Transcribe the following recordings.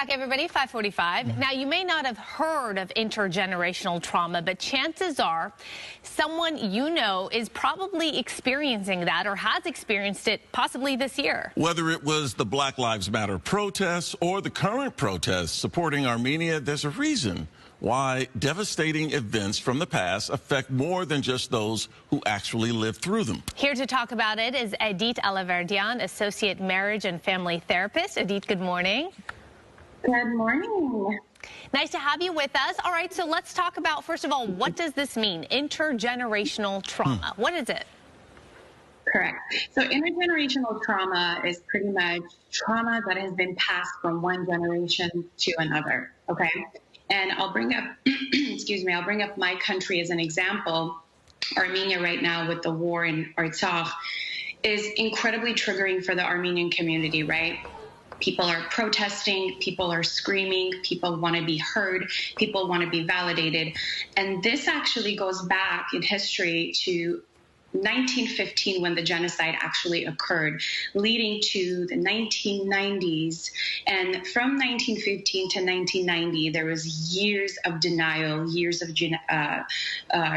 Welcome back, everybody. 5:45. Now, you may not have heard of intergenerational trauma, but chances are someone you know is probably experiencing that or has experienced it possibly this year. Whether it was the Black Lives Matter protests or the current protests supporting Armenia, there's a reason why devastating events from the past affect more than just those who actually lived through them. Here to talk about it is Alaverdyan, Associate Marriage and Family Therapist. Edith, good morning. Good morning. Nice to have you with us. All right, so let's talk about, first of all, what does this mean? Intergenerational trauma. What is it? Correct. So intergenerational trauma is pretty much trauma that has been passed from one generation to another, okay? And I'll bring up, I'll bring up my country as an example. Armenia right now with the war in Artsakh is incredibly triggering for the Armenian community, right? People are protesting, people are screaming, people want to be heard, people want to be validated. And this actually goes back in history to 1915 when the genocide actually occurred, leading to the 1990s. And from 1915 to 1990, there was years of denial, years of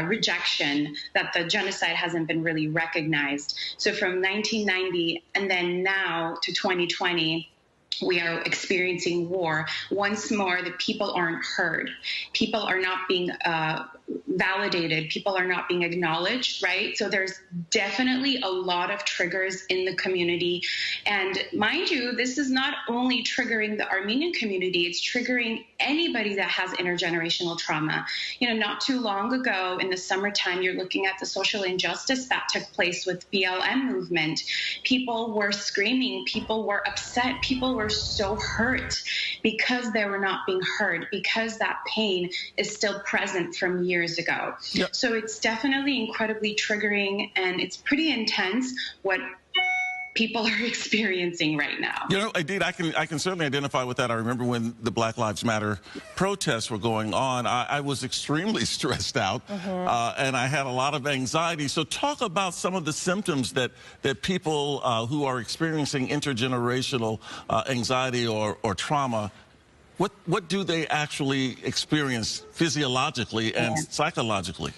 rejection that the genocide hasn't been really recognized. So from 1990 and then now to 2020, we are experiencing war. Once more, the people aren't heard. People are not being validated. People are not being acknowledged, right? So there's definitely a lot of triggers in the community. And mind you, this is not only triggering the Armenian community, it's triggering anybody that has intergenerational trauma. You know, not too long ago in the summertime, you're looking at the social injustice that took place with BLM movement. People were screaming, people were upset, people were so hurt because they were not being heard, because that pain is still present from years ago. Yep. So it's definitely incredibly triggering, and it's pretty intense what people are experiencing right now. You know, Edith, I can certainly identify with that. I remember when the Black Lives Matter protests were going on, I was extremely stressed out, and I had a lot of anxiety. So talk about some of the symptoms that people who are experiencing intergenerational anxiety or trauma, what do they actually experience physiologically and psychologically?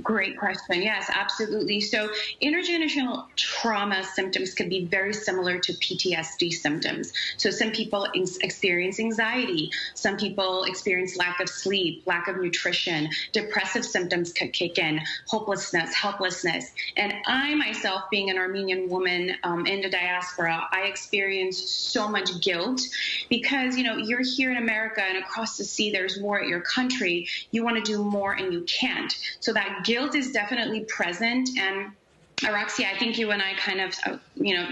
Great question. Yes, absolutely. So intergenerational trauma symptoms can be very similar to PTSD symptoms. So some people experience anxiety. Some people experience lack of sleep, lack of nutrition. Depressive symptoms could kick in, hopelessness, helplessness. And I myself, being an Armenian woman in the diaspora, I experience so much guilt because, you know, you're here in America and across the sea, there's war at your country. You want to do more and you can't. So that guilt is definitely present. And Araksya, I think you and I kind of,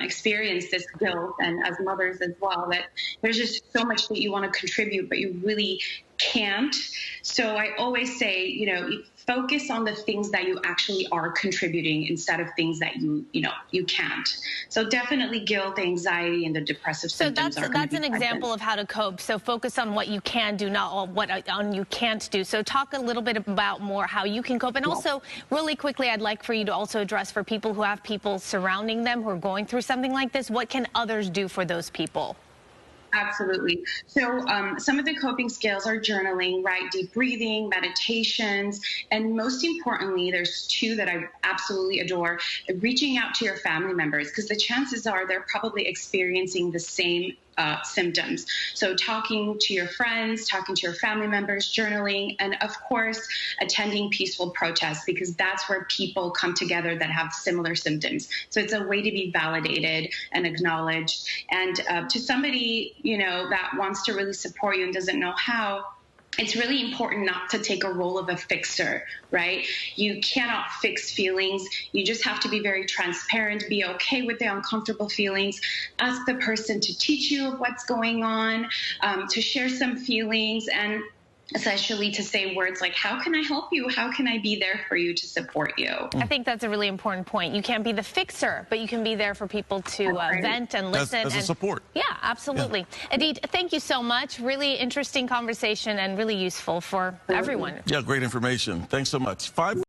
experience this guilt, and as mothers as well, that there's just so much that you want to contribute, but you really can't. So I always say, focus on the things that you actually are contributing instead of things that you can't. So definitely guilt, anxiety, and the depressive symptoms. So that's an example of how to cope. So focus on what you can do, not what you can't do. So talk a little bit about more how you can cope. And also, really quickly, I'd like for you to also address for people who have people surrounding them who are going through something like this, what can others do for those people? Absolutely. So some of the coping skills are journaling, right? Deep breathing, meditations, and most importantly, there's two that I absolutely adore, reaching out to your family members, because the chances are they're probably experiencing the same symptoms. So talking to your friends, talking to your family members, journaling, and of course, attending peaceful protests, because that's where people come together that have similar symptoms. So it's a way to be validated and acknowledged. And to somebody, that wants to really support you and doesn't know how, it's really important not to take a role of a fixer, right? You cannot fix feelings. You just have to be very transparent, be okay with the uncomfortable feelings, ask the person to teach you what's going on, to share some feelings, and essentially to say words like, how can I help you? How can I be there for you to support you? I think that's a really important point. You can't be the fixer, but you can be there for people to vent and listen. As a support. Yeah, absolutely. Yeah. Edith, thank you so much. Really interesting conversation and really useful for everyone. Yeah, great information. Thanks so much.